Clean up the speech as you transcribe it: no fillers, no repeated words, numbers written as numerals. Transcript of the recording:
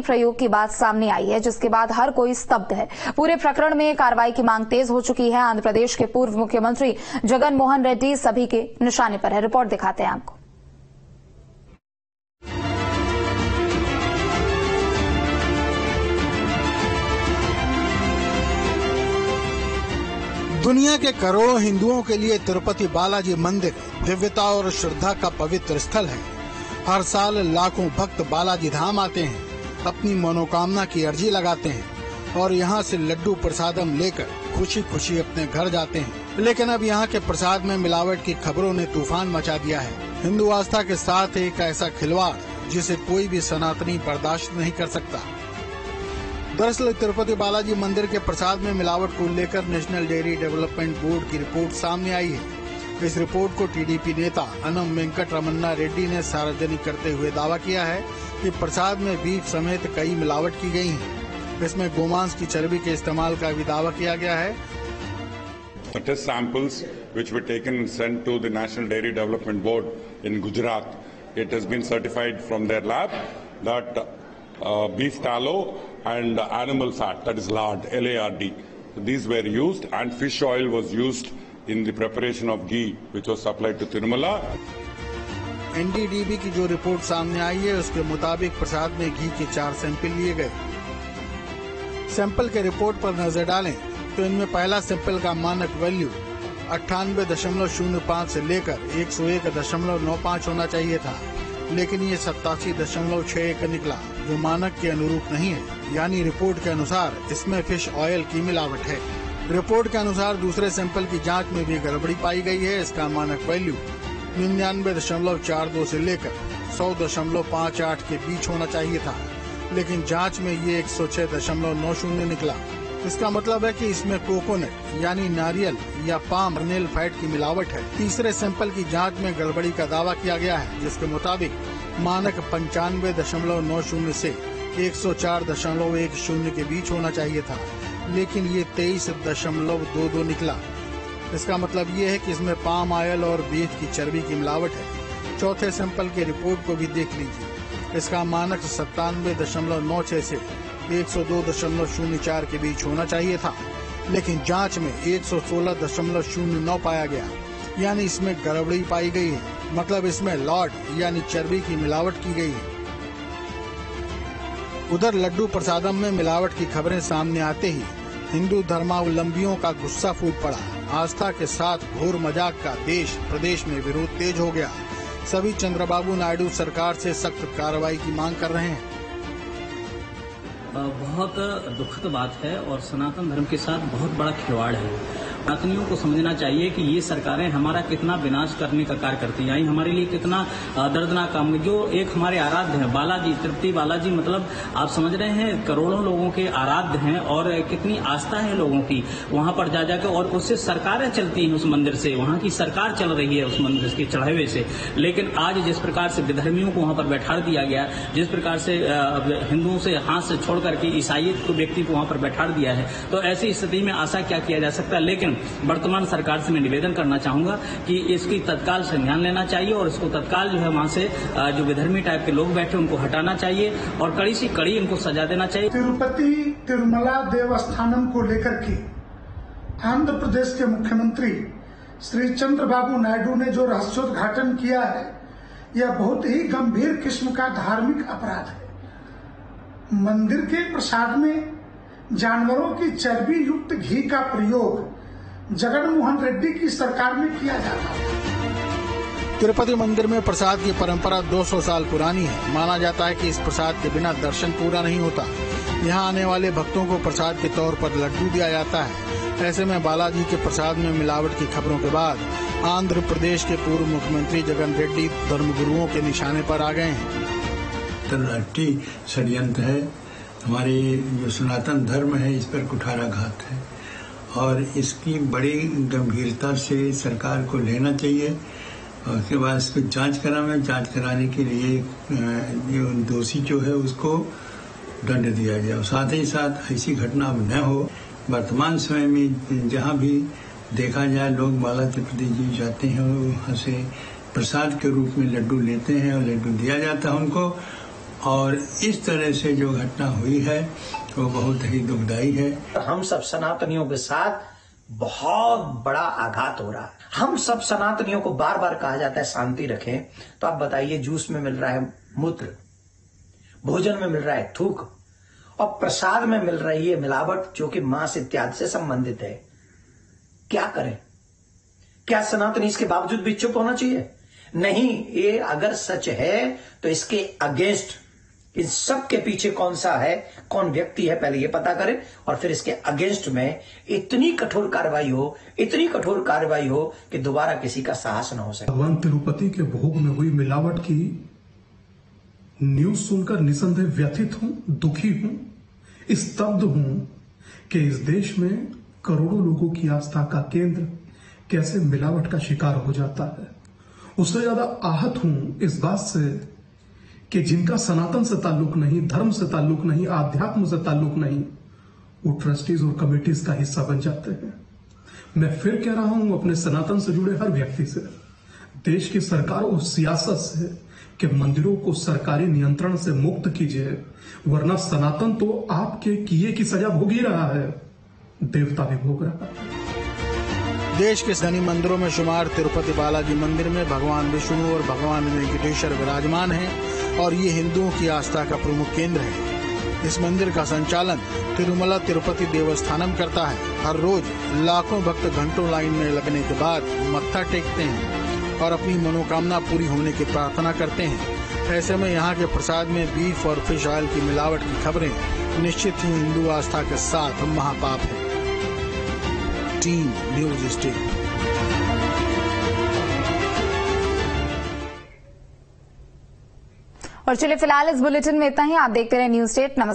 प्रयोग की बात सामने आई है, जिसके बाद हर कोई स्तब्ध है। पूरे प्रकरण में कार्रवाई की मांग तेज हो चुकी है। आंध्र प्रदेश के पूर्व मुख्यमंत्री जगन मोहन रेड्डी सभी के निशाने पर है। रिपोर्ट दिखाते हैं आपको। दुनिया के करोड़ों हिंदुओं के लिए तिरुपति बालाजी मंदिर दिव्यता और श्रद्धा का पवित्र स्थल है। हर साल लाखों भक्त बालाजी धाम आते हैं, अपनी मनोकामना की अर्जी लगाते हैं और यहाँ से लड्डू प्रसादम लेकर खुशी खुशी अपने घर जाते हैं। लेकिन अब यहाँ के प्रसाद में मिलावट की खबरों ने तूफान मचा दिया है। हिंदू आस्था के साथ एक ऐसा खिलवाड़ जिसे कोई भी सनातनी बर्दाश्त नहीं कर सकता। दरअसल तिरुपति बालाजी मंदिर के प्रसाद में मिलावट को लेकर नेशनल डेयरी डेवलपमेंट बोर्ड की रिपोर्ट सामने आई है। इस रिपोर्ट को टीडीपी नेता अनम वेंकट रमन्ना रेड्डी ने सार्वजनिक करते हुए दावा किया है कि प्रसाद में बीफ समेत कई मिलावट की गई है। इसमें गोमांस की चर्बी के इस्तेमाल का भी दावा किया गया है। The test samples which were taken and sent to the National Dairy Development Board in Gujarat, it has been certified from their lab that beef tallow and animal fat, that is lard, LARD, these were used, and fish oil was used in the preparation of ghee which was supplied to Tirumala. NDDB की जो report सामने आई है उसके मुताबिक प्रसाद में घी के 4 sample लिए गए। सैंपल के रिपोर्ट पर नजर डालें तो इनमें पहला सैंपल का मानक वैल्यू 98.05 से लेकर 101.95 होना चाहिए था, लेकिन ये 87.61 निकला, जो मानक के अनुरूप नहीं है। यानी रिपोर्ट के अनुसार इसमें फिश ऑयल की मिलावट है। रिपोर्ट के अनुसार दूसरे सैंपल की जांच में भी गड़बड़ी पाई गई है। इसका मानक वैल्यू 99.42 से लेकर 100.58 के बीच होना चाहिए था, लेकिन जांच में ये 106.90 निकला। इसका मतलब है कि इसमें कोकोनट यानी नारियल या पाम कर्नेल फैट की मिलावट है। तीसरे सैंपल की जांच में गड़बड़ी का दावा किया गया है, जिसके मुताबिक मानक 95.90 से 104.10 के बीच होना चाहिए था, लेकिन ये 23.22 निकला। इसका मतलब ये है कि इसमें पाम ऑयल और बीफ की चर्बी की मिलावट है। चौथे सैंपल की रिपोर्ट को भी देख लीजिए। इसका मानक 97.96 से 102.04 के बीच होना चाहिए था, लेकिन जांच में 116.09 पाया गया। यानी इसमें गड़बड़ी पाई गई है, मतलब इसमें लॉर्ड यानी चर्बी की मिलावट की गई है। उधर लड्डू प्रसादम में मिलावट की खबरें सामने आते ही हिंदू धर्मावलंबियों का गुस्सा फूट पड़ा। आस्था के साथ घोर मजाक का देश प्रदेश में विरोध तेज हो गया। सभी चंद्रबाबू नायडू सरकार से सख्त कार्रवाई की मांग कर रहे हैं। बहुत दुखद बात है और सनातन धर्म के साथ बहुत बड़ा खिलवाड़ है। सनातनियों को समझना चाहिए कि ये सरकारें हमारा कितना विनाश करने का कार्य करती हैं, हमारे लिए कितना दर्दनाक काम। जो एक हमारे आराध्य हैं बालाजी, तिरुपति बालाजी, मतलब आप समझ रहे हैं करोड़ों लोगों के आराध्य हैं और कितनी आस्था है लोगों की वहां पर जा जाकर, और उससे सरकारें चलती हैं उस मंदिर से, वहां की सरकार चल रही है उस मंदिर के चढ़ावे से। लेकिन आज जिस प्रकार से विधर्मियों को वहां पर बैठा दिया गया, जिस प्रकार से हिंदुओं से हाथ से छोड़ करके ईसाईयत को व्यक्ति को वहां पर बैठा दिया है, तो ऐसी स्थिति में आशा क्या किया जा सकता है। लेकिन वर्तमान सरकार से मैं निवेदन करना चाहूंगा कि इसकी तत्काल संज्ञान लेना चाहिए और इसको तत्काल जो है वहां से जो विधर्मी टाइप के लोग बैठे उनको हटाना चाहिए और कड़ी सी कड़ी इनको सजा देना चाहिए। तिरुपति तिरुमला देवस्थानम को लेकर के आंध्र प्रदेश के मुख्यमंत्री श्री चंद्रबाबू नायडू ने जो रहस्योद्घाटन किया है, यह बहुत ही गंभीर किस्म का धार्मिक अपराध है। मंदिर के प्रसाद में जानवरों की चर्बी युक्त घी का प्रयोग जगन मोहन रेड्डी की सरकार में किया जाता है। तिरुपति मंदिर में प्रसाद की परंपरा 200 साल पुरानी है। माना जाता है कि इस प्रसाद के बिना दर्शन पूरा नहीं होता। यहाँ आने वाले भक्तों को प्रसाद के तौर पर लड्डू दिया जाता है। ऐसे में बालाजी के प्रसाद में मिलावट की खबरों के बाद आंध्र प्रदेश के पूर्व मुख्यमंत्री जगन रेड्डी धर्मगुरुओं के निशाने पर आ गए हैं। अंतर्राष्ट्रीय षड्यंत्र है, हमारे जो सनातन धर्म है इस पर कुठाराघात है और इसकी बड़ी गंभीरता से सरकार को लेना चाहिए। और उसके बाद इसको जांच कराने के लिए जो दोषी जो है उसको दंड दिया जाए। साथ ही साथ ऐसी घटना अब न हो। वर्तमान समय में जहां भी देखा जाए लोग बाला तिरुपति जी जाते हैं, वहां से प्रसाद के रूप में लड्डू लेते हैं और लड्डू दिया जाता है उनको, और इस तरह से जो घटना हुई है वो बहुत ही दुखदायी है। हम सब सनातनियों के साथ बहुत बड़ा आघात हो रहा है। हम सब सनातनियों को बार बार कहा जाता है शांति रखें, तो आप बताइए, जूस में मिल रहा है मूत्र, भोजन में मिल रहा है थूक, और प्रसाद में मिल रही है मिलावट जो कि मांस इत्यादि से संबंधित है। क्या करें? क्या सनातनी इसके बावजूद भी चुप होना चाहिए? नहीं, ये अगर सच है तो इसके अगेंस्ट, इन सब के पीछे कौन सा है, कौन व्यक्ति है, पहले ये पता करें और फिर इसके अगेंस्ट में इतनी कठोर कार्रवाई हो, इतनी कठोर कार्रवाई हो कि दोबारा किसी का साहस न हो सके। भगवान तिरुपति के भोग में हुई मिलावट की न्यूज सुनकर निसंदेह व्यथित हूं, दुखी हूं, स्तब्ध हूं कि इस देश में करोड़ों लोगों की आस्था का केंद्र कैसे मिलावट का शिकार हो जाता है। उससे ज्यादा आहत हूं इस बात से कि जिनका सनातन से ताल्लुक नहीं, धर्म से ताल्लुक नहीं, आध्यात्म से ताल्लुक नहीं, वो ट्रस्टीज और कमेटीज का हिस्सा बन जाते हैं। मैं फिर कह रहा हूं अपने सनातन से जुड़े हर व्यक्ति से, देश की सरकार और सियासत से, कि मंदिरों को सरकारी नियंत्रण से मुक्त कीजिए, वरना सनातन तो आपके किए की सजा भोग ही रहा है, देवता भी भोग रहा है। देश के धनी मंदिरों में शुमार तिरुपति बालाजी मंदिर में भगवान विष्णु और भगवान वेंकटेश्वर विराजमान हैं और ये हिंदुओं की आस्था का प्रमुख केंद्र है। इस मंदिर का संचालन तिरुमला तिरुपति देवस्थानम करता है। हर रोज लाखों भक्त घंटों लाइन में लगने के बाद मत्था टेकते हैं और अपनी मनोकामना पूरी होने की प्रार्थना करते हैं। ऐसे में यहाँ के प्रसाद में बीफ और फिश ऑयल की मिलावट की खबरें निश्चित ही हिंदू आस्था के साथ महापाप है। Team news state. और चलिए फिलहाल इस बुलेटिन में इतना ही। आप देखते रहे न्यूज स्टेट। नमस्कार।